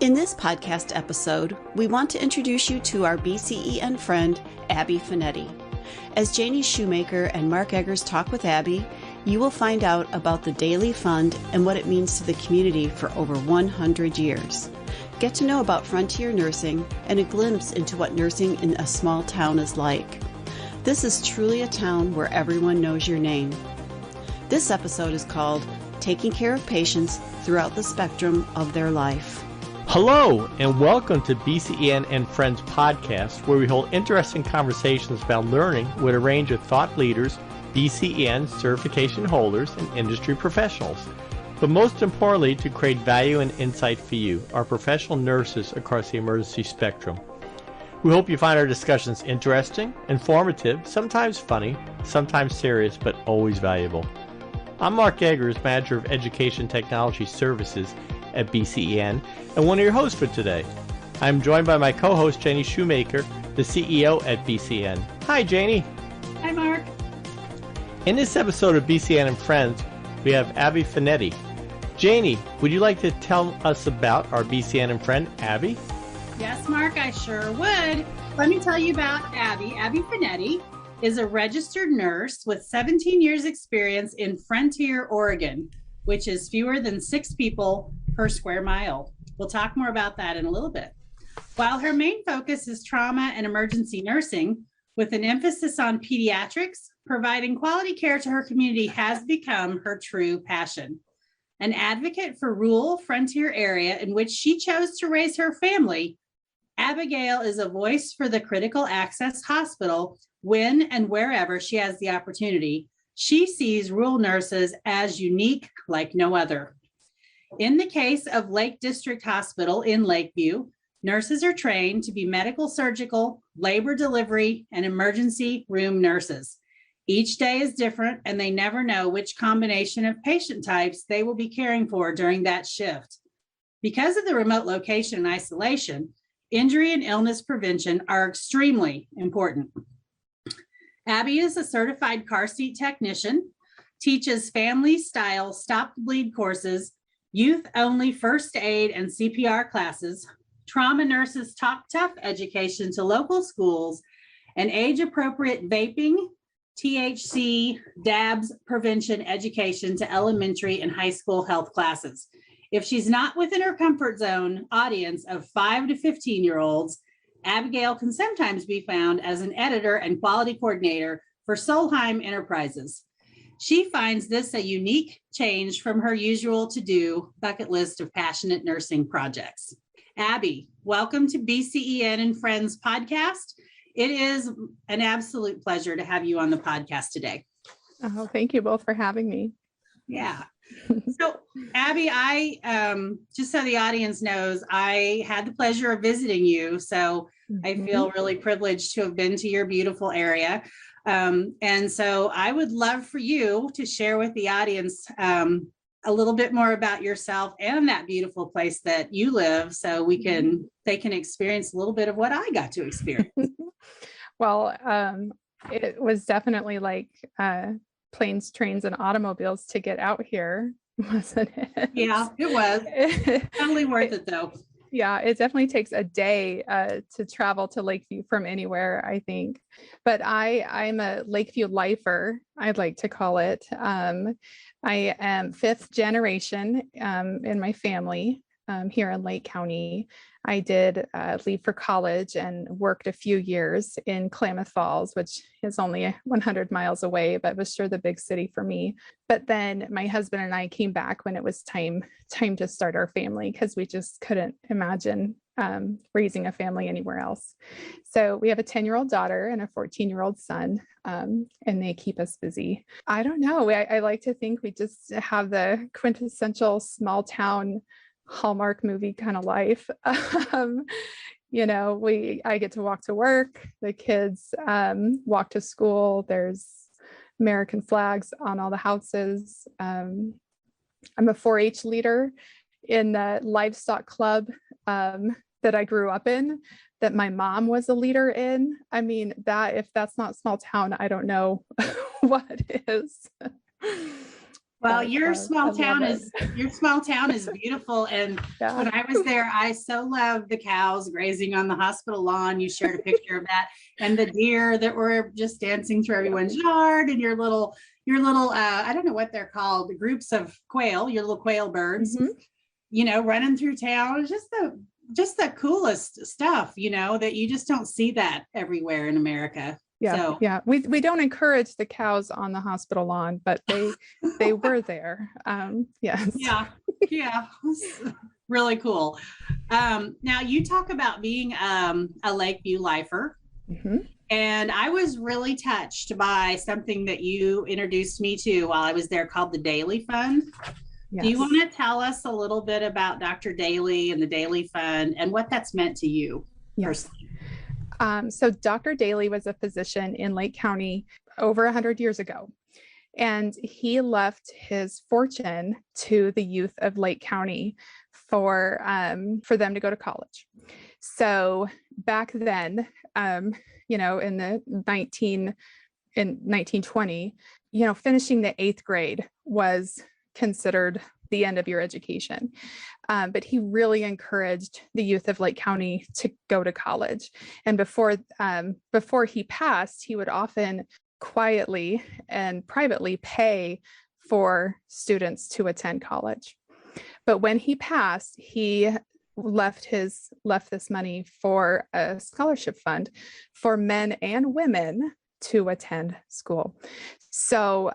In this podcast episode, we want to introduce you to our BCEN friend, Abby Finetti. As Janie Shoemaker and Mark Eggers talk with Abby, you will find out about the Daily Fund and what it means to the community for over 100 years. Get to know about frontier nursing and a glimpse into what nursing in a small town is like. This is truly a town where everyone knows your name. This episode is called Taking Care of Patients Throughout the Spectrum of Their Life. Hello, and welcome to BCEN and Friends podcast, where we hold interesting conversations about learning with a range of thought leaders, BCEN certification holders, and industry professionals. But most importantly, to create value and insight for you, our professional nurses across the emergency spectrum. We hope you find our discussions interesting, informative, sometimes funny, sometimes serious, but always valuable. I'm Mark Eggers, Manager of Education Technology Services at BCEN, and one of your hosts for today. I'm joined by my co-host, Janie Shoemaker, the CEO at BCEN. Hi, Janie. Hi, Mark. In this episode of BCEN and Friends, we have Abby Finetti. Janie, would you like to tell us about our BCEN and friend, Abby? Yes, Mark, I sure would. Let me tell you about Abby. Abby Finetti is a registered nurse with 17 years experience in Frontier, Oregon, which is fewer than 6 people per square mile. We'll talk more about that in a little bit. While her main focus is trauma and emergency nursing, with an emphasis on pediatrics, providing quality care to her community has become her true passion. An advocate for rural frontier area in which she chose to raise her family, Abigail is a voice for the critical access hospital when and wherever she has the opportunity. She sees rural nurses as unique like no other. In the case of Lake District Hospital in Lakeview, nurses are trained to be medical, surgical, labor delivery, and emergency room nurses. Each day is different, and they never know which combination of patient types they will be caring for during that shift. Because of the remote location and isolation, injury and illness prevention are extremely important. Abby is a certified car seat technician, teaches family-style stop-bleed courses, youth-only first aid and CPR classes, trauma nurses talk tough education to local schools, and age-appropriate vaping, THC, DABS prevention education to elementary and high school health classes. If she's not within her comfort zone audience of 5 to 15-year-olds, Abigail can sometimes be found as an editor and quality coordinator for Solheim Enterprises. She finds this a unique change from her usual to-do bucket list of passionate nursing projects. Abby, welcome to BCEN and Friends podcast. It is an absolute pleasure to have you on the podcast today. Oh, thank you both for having me. Yeah. So, Abby, I just so the audience knows, I had the pleasure of visiting you. So I feel really privileged to have been to your beautiful area. And so I would love for you to share with the audience a little bit more about yourself and that beautiful place that you live, so they can experience a little bit of what I got to experience. Well, it was definitely like planes, trains, and automobiles to get out here, wasn't it? Yeah, it was. Totally worth it, though. Yeah, it definitely takes a day to travel to Lakeview from anywhere, I think. But I'm a Lakeview lifer, I'd like to call it. I am 5th generation in my family here in Lake County. I did leave for college and worked a few years in Klamath Falls, which is only 100 miles away, but was sure the big city for me. But then my husband and I came back when it was time to start our family, because we just couldn't imagine raising a family anywhere else. So we have a 10-year-old daughter and a 14-year-old son, and they keep us busy. I don't know. I like to think we just have the quintessential small town Hallmark movie kind of life. I get to walk to work. The kids walk to school. There's American flags on all the houses. I'm a 4-H leader in the livestock club that I grew up in, that my mom was a leader in. I mean, if that's not small town, I don't know what is. Well, But, your I small love town it. is your small town is beautiful. And Yeah. when I was there, I so loved the cows grazing on the hospital lawn. You shared a picture of that, and the deer that were just dancing through everyone's yard, and your little I don't know what they're called, groups of quail, your little quail birds, running through town. It's just the coolest stuff, that you just don't see that everywhere in America. Yeah, So. yeah. We don't encourage the cows on the hospital lawn, but they were there. Yes. Yeah, really cool. Now you talk about being a Lakeview lifer, and I was really touched by something that you introduced me to while I was there called the Daily Fund. Yes. Do you want to tell us a little bit about Dr. Daly and the Daily Fund and what that's meant to you personally? So Dr. Daly was a physician in Lake County over 100 years ago, and he left his fortune to the youth of Lake County for them to go to college. So back then, in the 1920, finishing the 8th grade was considered the end of your education. But he really encouraged the youth of Lake County to go to college. And before he passed, he would often quietly and privately pay for students to attend college. But when he passed, he left this money for a scholarship fund for men and women to attend school. So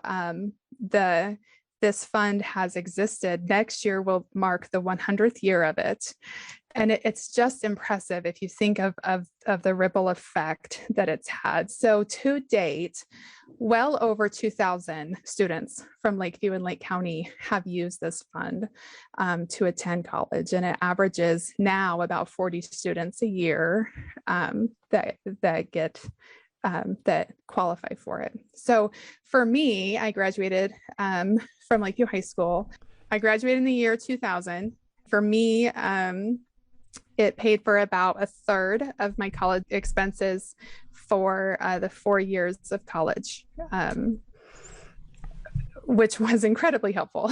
this fund has existed. Next year will mark the 100th year of it. And it's just impressive if you think of the ripple effect that it's had. So to date, well over 2,000 students from Lakeview and Lake County have used this fund to attend college. And it averages now about 40 students a year that qualify for it. So for me, I graduated from Lakeview High School. I graduated in the year 2000. For me, it paid for about a third of my college expenses for the 4 years of college, which was incredibly helpful,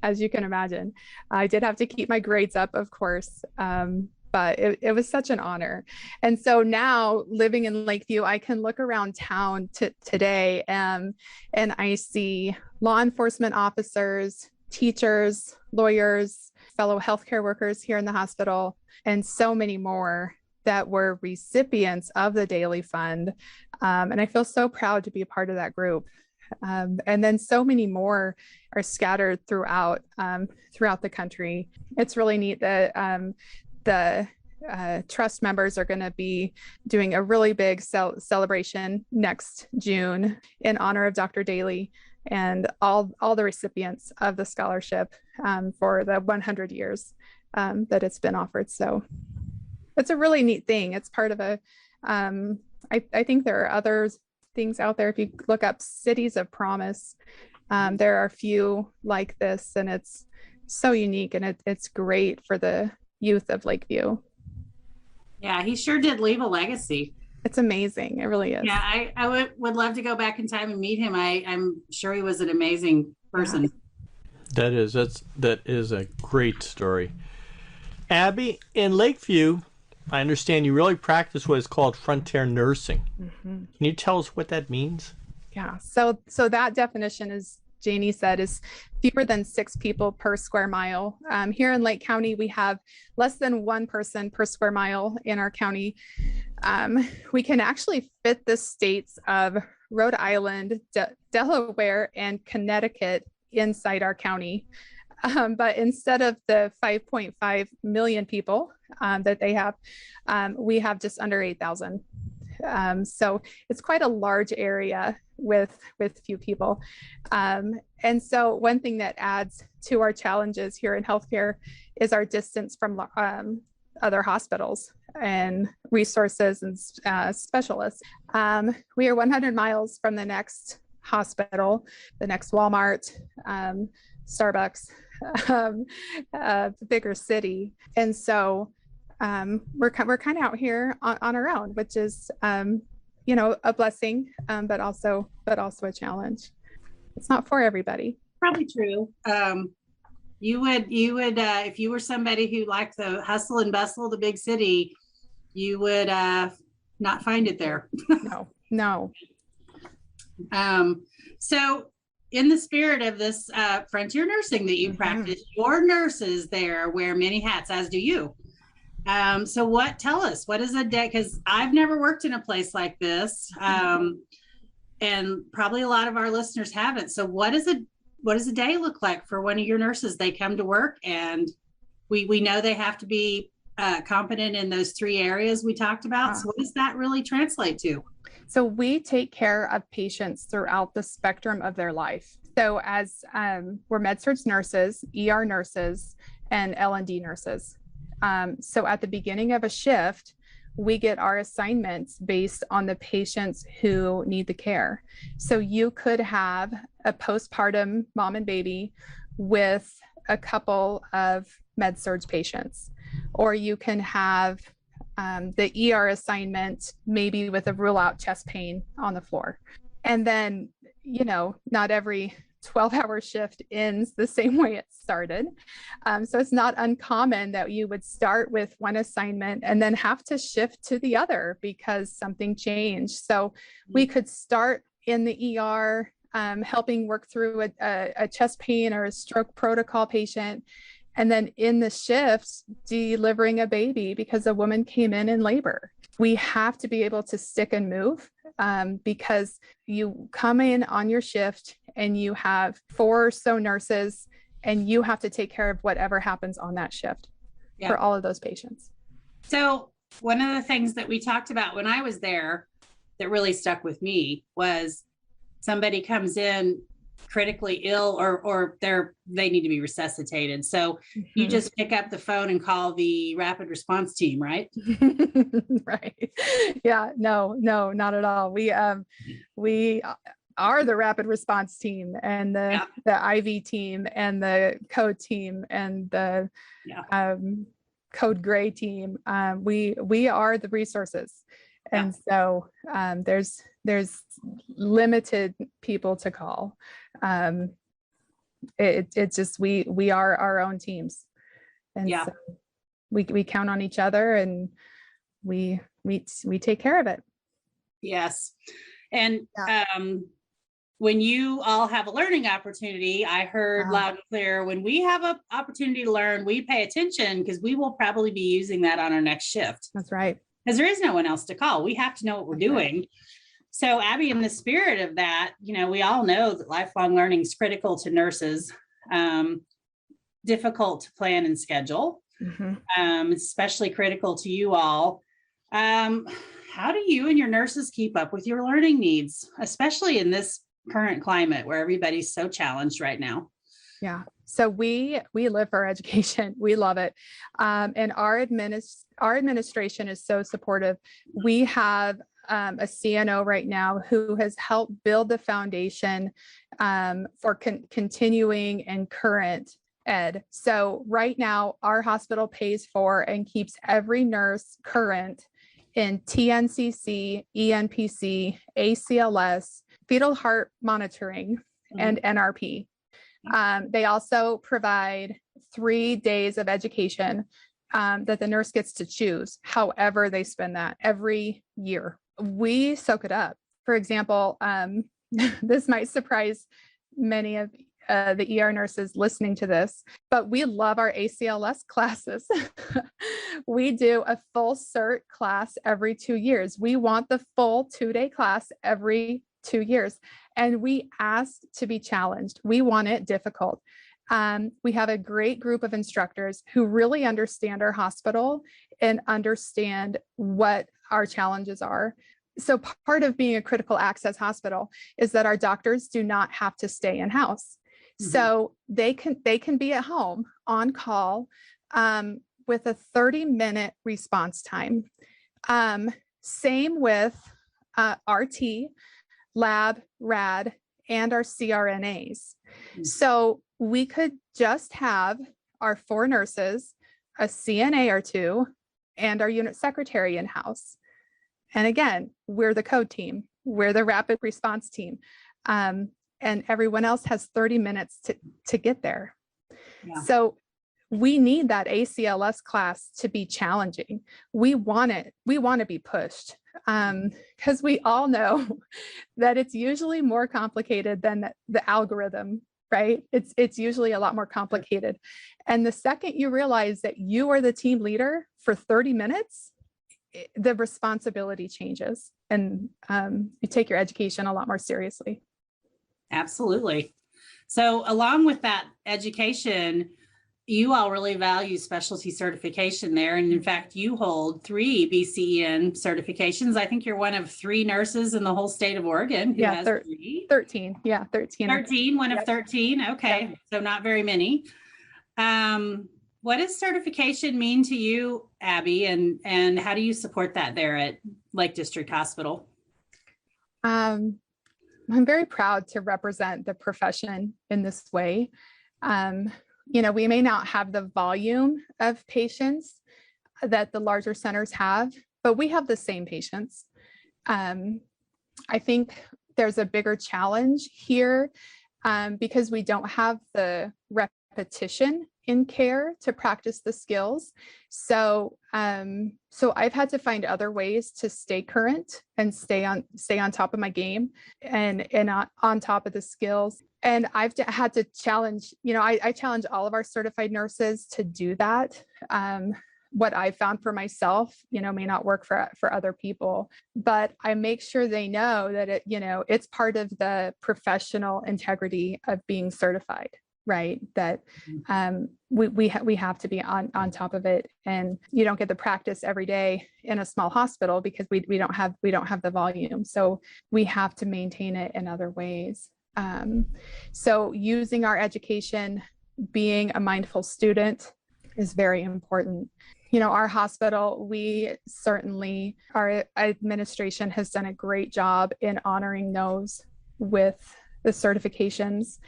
as you can imagine. I did have to keep my grades up, of course, but it was such an honor. And so now living in Lakeview, I can look around town today and I see law enforcement officers, teachers, lawyers, fellow healthcare workers here in the hospital, and so many more that were recipients of the Daily Fund. And I feel so proud to be a part of that group. And then so many more are scattered throughout the country. It's really neat that the trust members are going to be doing a really big celebration next June in honor of Dr. Daly and all the recipients of the scholarship for the 100 years that it's been offered. So it's a really neat thing. It's part of I think there are other things out there. If you look up Cities of Promise, there are a few like this, and it's so unique, and it's great for the youth of Lakeview. Yeah, he sure did leave a legacy. It's amazing. It really is. Yeah, I would love to go back in time and meet him. I'm sure he was an amazing person. Yeah. That is a great story. Abby, in Lakeview, I understand you really practice what is called frontier nursing. Can you tell us what that means? Yeah, so that definition, as Janie said, is fewer than 6 people per square mile. Here in Lake County, we have less than 1 person per square mile in our county. We can actually fit the states of Rhode Island, Delaware, and Connecticut inside our county. But instead of the 5.5 million people that they have, we have just under 8,000. So it's quite a large area with few people. And so one thing that adds to our challenges here in healthcare is our distance from other hospitals and resources and specialists. We are 100 miles from the next hospital, the next Walmart, Starbucks, bigger city. And so we're kind of out here on our own, which is, a blessing, but also a challenge. It's not for everybody. Probably true. You would, if you were somebody who liked the hustle and bustle of the big city, you would not find it there. No. So in the spirit of this frontier nursing that you practice, your nurses there wear many hats, as do you. So tell us, what is a day? Because I've never worked in a place like this. And probably a lot of our listeners haven't. So what does a day look like for one of your nurses? They come to work, and we know they have to be competent in those 3 areas we talked about. So what does that really translate to? So we take care of patients throughout the spectrum of their life. So as we're med-surg nurses, ER nurses, and L&D nurses. So at the beginning of a shift, we get our assignments based on the patients who need the care. So you could have a postpartum mom and baby with a couple of med-surg patients, or you can have the ER assignment, maybe with a rule out chest pain on the floor. And then, not every 12-hour shift ends the same way it started. So it's not uncommon that you would start with one assignment and then have to shift to the other because something changed. So we could start in the ER, helping work through a chest pain or a stroke protocol patient, and then in the shift, delivering a baby because a woman came in labor. We have to be able to stick and move because you come in on your shift and you have 4 or so nurses, and you have to take care of whatever happens on that shift for all of those patients. So one of the things that we talked about when I was there that really stuck with me was somebody comes in critically ill or they need to be resuscitated. So you just pick up the phone and call the rapid response team, right? Right. Yeah, no, not at all. We are the rapid response team and the IV team and the code team and the code gray team. We are the resources. And so there's limited people to call. It's just, we are our own teams. And so we count on each other, and we take care of it. Yes. And when you all have a learning opportunity, I heard loud and clear, when we have an opportunity to learn, we pay attention because we will probably be using that on our next shift. That's right. Because there is no one else to call. We have to know what we're doing. Right. So Abby, in the spirit of that, we all know that lifelong learning is critical to nurses, difficult to plan and schedule, especially critical to you all. How do you and your nurses keep up with your learning needs, especially in this current climate where everybody's so challenged right now? Yeah. So we live for education. We love it. And our administration is so supportive. We have a CNO right now who has helped build the foundation for continuing and current ed. So right now, our hospital pays for and keeps every nurse current in TNCC, ENPC, ACLS, fetal heart monitoring, and NRP. They also provide 3 days of education that the nurse gets to choose, however they spend that every year. We soak it up. For example, this might surprise many of the ER nurses listening to this, but we love our ACLS classes. We do a full cert class every 2 years. We want the full 2-day class every 2 years. And we ask to be challenged. We want it difficult. We have a great group of instructors who really understand our hospital and understand what our challenges are. So part of being a critical access hospital is that our doctors do not have to stay in-house. So they can be at home on call with a 30-minute response time. Same with RT, lab, rad, and our CRNAs. So we could just have our 4 nurses, a CNA or 2, and our unit secretary in-house. And again, we're the code team. We're the rapid response team. and everyone else has 30 minutes to get there. Yeah. So we need that ACLS class to be challenging. We want it. We want to be pushed, because we all know that it's usually more complicated than the algorithm, right? It's usually a lot more complicated. And the second you realize that you are the team leader for 30 minutes, the responsibility changes, and you take your education a lot more seriously. Absolutely. So along with that education, you all really value specialty certification there. And in fact, you hold 3 BCEN certifications. I think you're one of 3 nurses in the whole state of Oregon who has 3. 13. Yeah, 13. 13, one of 13. Okay. Yep. So not very many. What does certification mean to you, Abby? And how do you support that there at Lake District Hospital? I'm very proud to represent the profession in this way. We may not have the volume of patients that the larger centers have, but we have the same patients. I think there's a bigger challenge here because we don't have the repetition in care to practice the skills. So I've had to find other ways to stay current and stay on top of my game and on top of the skills. And I've had to challenge, I challenge all of our certified nurses to do that. What I found for myself, may not work for other people, but I make sure they know that it's part of the professional integrity of being certified, right? That we have to be on top of it, and you don't get the practice every day in a small hospital because we don't have the volume. So we have to maintain it in other ways. So using our education, being a mindful student is very important. Our hospital, our administration has done a great job in honoring those with the certifications.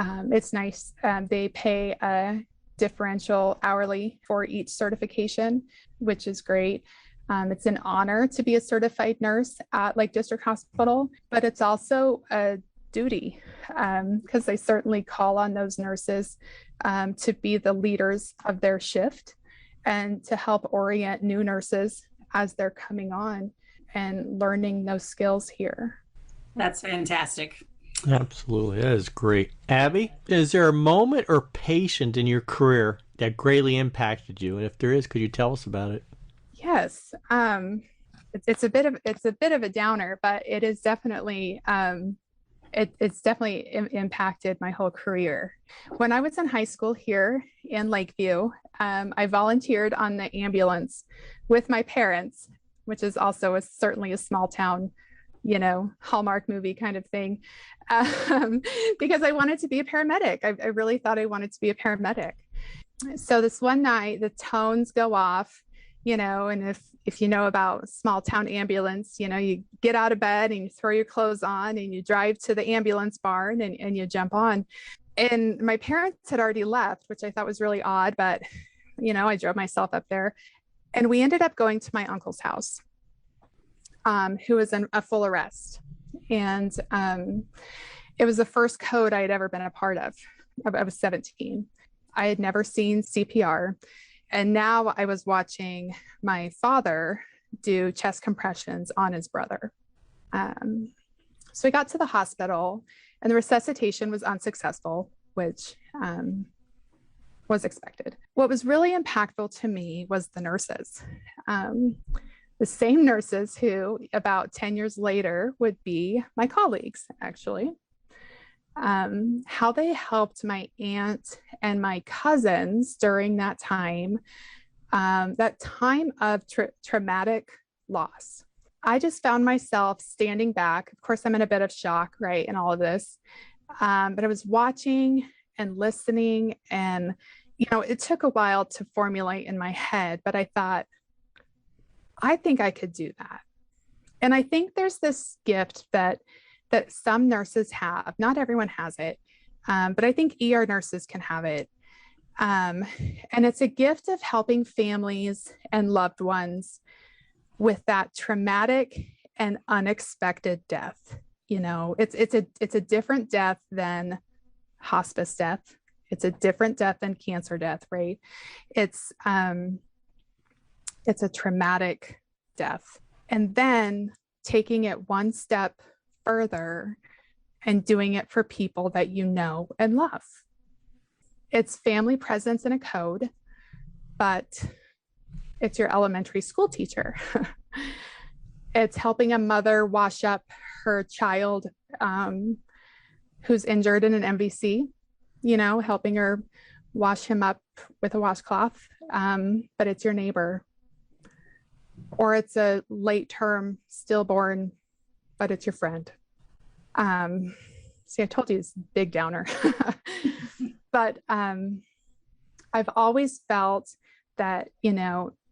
It's nice. They pay a differential hourly for each certification, which is great. It's an honor to be a certified nurse at Lake District Hospital, but it's also a duty because they certainly call on those nurses to be the leaders of their shift and to help orient new nurses as they're coming on and learning those skills here. That's fantastic. Absolutely. That is great. Abby, is there a moment or patient in your career that greatly impacted you? And if there is, could you tell us about it? Yes. It's a bit of a downer, but it is definitely it's definitely impacted my whole career. When I was in high school here in Lakeview, I volunteered on the ambulance with my parents, which is also certainly a small town, Hallmark movie kind of thing, because I wanted to be a paramedic. I really thought I wanted to be a paramedic. So this one night, the tones go off, and if you know about small town ambulance, you get out of bed and you throw your clothes on and you drive to the ambulance barn and you jump on. And my parents had already left, which I thought was really odd, but I drove myself up there, and we ended up going to my uncle's house, who was in a full arrest. And it was the first code I had ever been a part of. I was 17. I had never seen CPR. And now I was watching my father do chest compressions on his brother. So we got to the hospital and the resuscitation was unsuccessful, which was expected. What was really impactful to me was the nurses. The same nurses who about 10 years later would be my colleagues, actually. How they helped my aunt and my cousins during that time of traumatic loss. I just found myself standing back. Of course, I'm in a bit of shock, right, in all of this. But I was watching and listening, and, it took a while to formulate in my head, but I thought, I think I could do that. And I think there's this gift that some nurses have. Not everyone has it, but I think ER nurses can have it. And it's a gift of helping families and loved ones with that traumatic and unexpected death. it's a different death than hospice death. It's a different death than cancer death, right? It's a traumatic death. And then taking it one step further and doing it for people that you know and love. It's family presence in a code, but it's your elementary school teacher. It's helping a mother wash up her child who's injured in an MVC, helping her wash him up with a washcloth, but it's your neighbor. Or it's a late term stillborn, but it's your friend. See, I told you it's a big downer. But I've always felt that,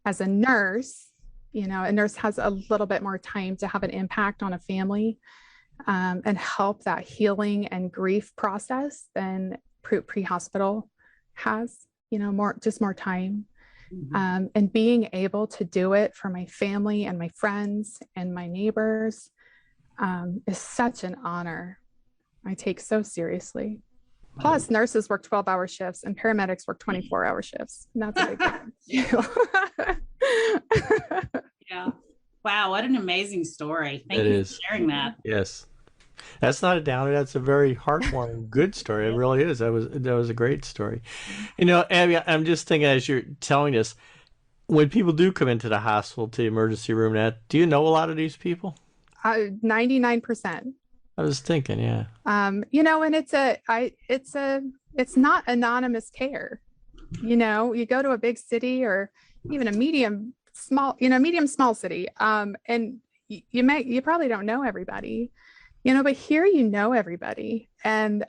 as a nurse, a nurse has a little bit more time to have an impact on a family and help that healing and grief process than pre-hospital has, more time. And being able to do it for my family and my friends and my neighbors is such an honor. I take so seriously. Plus, nurses work 12-hour shifts and paramedics work 24-hour shifts. And that's a big difference. Yeah. Wow. What an amazing story. Thank you for sharing that. Yes. That's not a downer. That's a very heartwarming, good story. It really is. That was a great story. Abby, I'm just thinking as you're telling us, when people do come into the hospital, to the emergency room, do you know a lot of these people? 99%. I was thinking, yeah. And it's not anonymous care. You go to a big city or even a medium small city, and you probably don't know everybody, but here everybody, and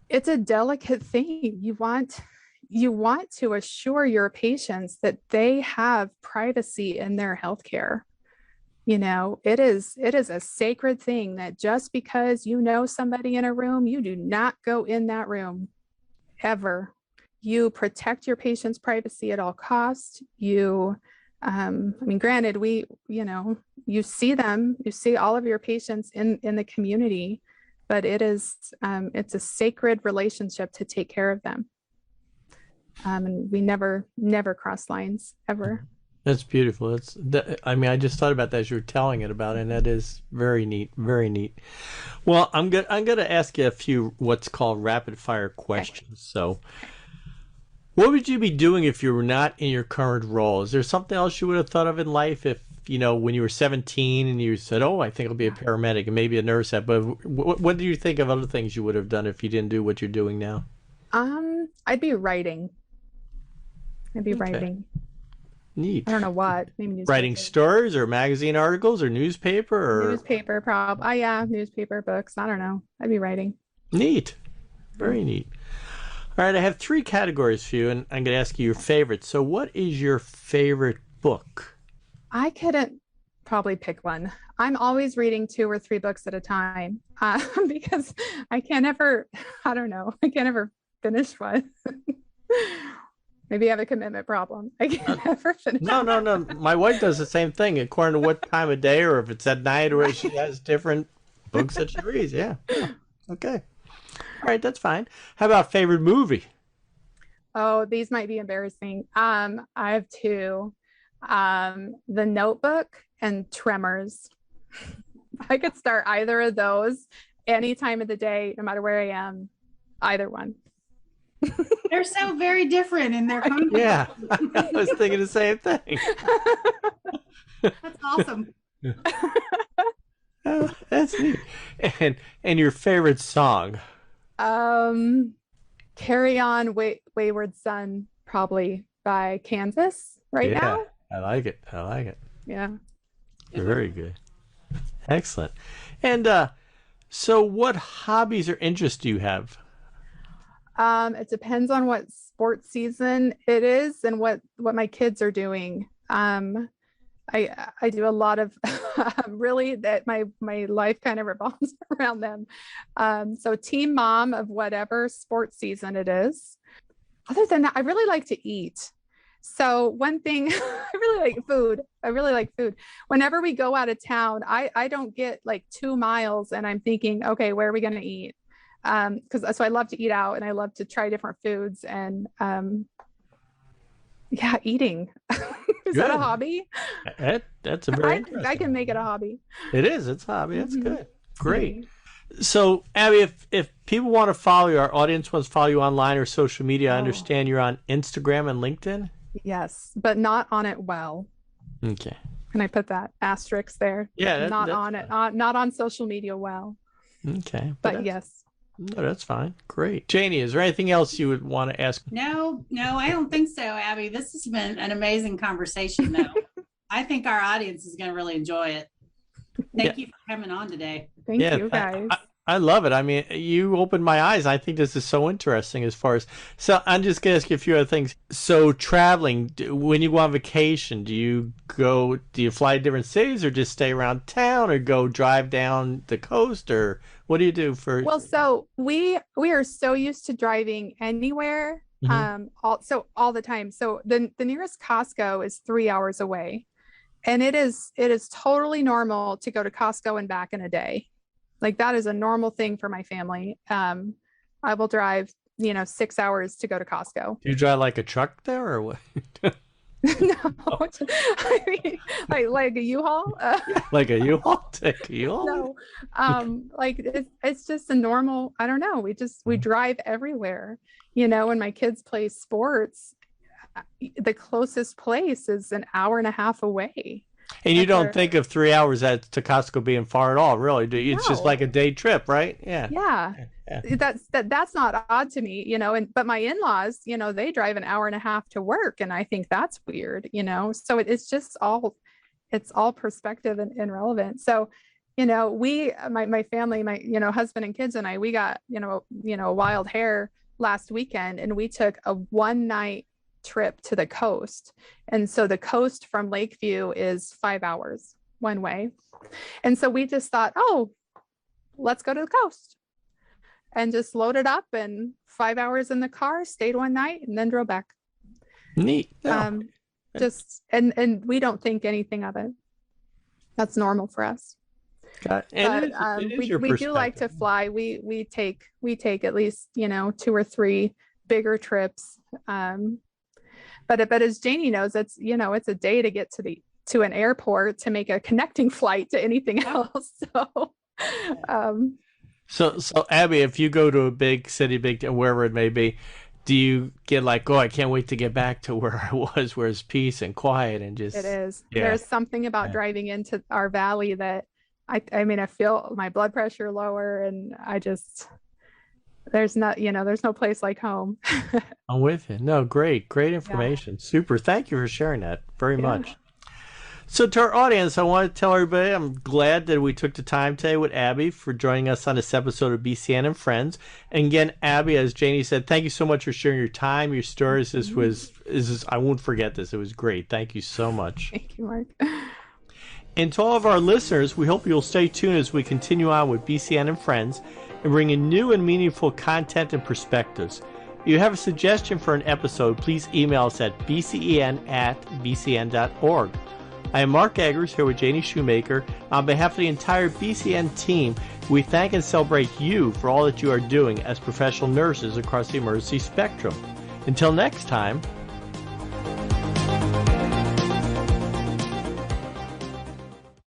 it's a delicate thing. You want to assure your patients that they have privacy in their healthcare. It is a sacred thing that just because somebody in a room, you do not go in that room ever. You protect your patient's privacy at all costs. Granted, you see them, you see all of your patients in the community, but it's a sacred relationship to take care of them. And we never cross lines ever. That's beautiful. I just thought about that as you were telling it about it, and that is very neat, very neat. Well, I'm gonna ask you a few what's called rapid fire questions. Okay. So, what would you be doing if you were not in your current role? Is there something else you would have thought of in life if, when you were 17 and you said, "Oh, I think I'll be a paramedic," and maybe a nurse? But what do you think of other things you would have done if you didn't do what you're doing now? I'd be writing. Writing. Neat. I don't know what. Maybe writing stories or magazine articles or newspaper or newspaper, probably. Yeah, newspaper, books. I don't know. I'd be writing. Neat. Very neat. All right, I have 3 categories for you, and I'm going to ask you your favorite. So what is your favorite book? I couldn't probably pick one. I'm always reading 2 or 3 books at a time because I can't ever finish one. Maybe I have a commitment problem. I can't ever finish. No. My wife does the same thing according to what time of day or if it's at night or she has different books that she reads. Yeah. Okay. All right, that's fine. How about favorite movie? Oh, these might be embarrassing. I have 2. The Notebook and Tremors. I could start either of those any time of the day, no matter where I am. Either one. They're so very different in their content. Yeah, I was thinking the same thing. That's awesome. That's neat. And your favorite song? Carry On, Wayward Son, probably by Kansas now. I like it. Yeah. Very good. Excellent. And so what hobbies or interests do you have? It depends on what sports season it is and what my kids are doing. I do a lot of really that my life kind of revolves around them. So team mom of whatever sports season it is. Other than that, I really like to eat. So one thing, I really like food. I really like food. Whenever we go out of town, I don't get like 2 miles and I'm thinking, okay, where are we going to eat? So I love to eat out and I love to try different foods and yeah, eating. Is that a hobby? That's a very I can make it a hobby. It is. It's a hobby. That's good. Great. So, Abby, if people want to follow you, our audience wants to follow you online or social media, I understand you're on Instagram and LinkedIn? Yes, but not on it well. Okay. Can I put that asterisk there? Yeah. Not on it. Not on social media well. Okay. But yes. No, that's fine. Great. Janie, is there anything else you would want to ask? No, I don't think so, Abby. This has been an amazing conversation, though. I think our audience is going to really enjoy it. Thank you for coming on today. Thank you, guys. I love it. I mean, you opened my eyes. I think this is so interesting as far as, so I'm just going to ask you a few other things. So traveling, when you go on vacation, do you fly to different cities or just stay around town or go drive down the coast or what do you do for? Well, so we are so used to driving anywhere, all the time. So the nearest Costco is 3 hours away. And it is totally normal to go to Costco and back in a day. Like that is a normal thing for my family. I will drive, 6 hours to go to Costco. Do you drive like a truck there or what? No, I mean, like a U-Haul. Like a U-Haul? Take a U-Haul? No, like it's just a normal. I don't know. We drive everywhere. When my kids play sports, the closest place is an hour and a half away. And you don't think of 3 hours to Costco being far at all, really, do you? It's just like a day trip, right? Yeah. That's not odd to me, but my in-laws, they drive an hour and a half to work, and I think that's weird, so it's just all perspective and relevant. So, my family, my husband and kids and I, we got a wild hair last weekend, and we took a 1-night trip to the coast. And so the coast from Lakeview is 5 hours one way. And so we just thought, let's go to the coast, and just loaded up and 5 hours in the car, stayed one night, and then drove back. Neat. And we don't think anything of it. That's normal for us. But we do like to fly. We take at least 2 or 3 bigger trips. But as Janie knows, it's a day to get to an airport to make a connecting flight to anything else. So Abby, if you go to a big city, wherever it may be, do you get like, I can't wait to get back to where I was, where it's peace and quiet and just? It is. Yeah. There's something about driving into our valley that I feel my blood pressure lower, and there's no place like home. I'm with you. No, great information. Yeah. Super. Thank you for sharing that very much. So to our audience, I want to tell everybody I'm glad that we took the time today with Abby for joining us on this episode of BCEN and Friends. And again, Abby, as Janie said, thank you so much for sharing your time, your stories. I won't forget this. It was great. Thank you so much. Thank you, Mark. And to all of our listeners, we hope you'll stay tuned as we continue on with BCEN and Friends and bring in new and meaningful content and perspectives. If you have a suggestion for an episode, please email us at bcen@bcn.org. I am Mark Eggers here with Janie Shoemaker. On behalf of the entire BCN team, we thank and celebrate you for all that you are doing as professional nurses across the emergency spectrum. Until next time,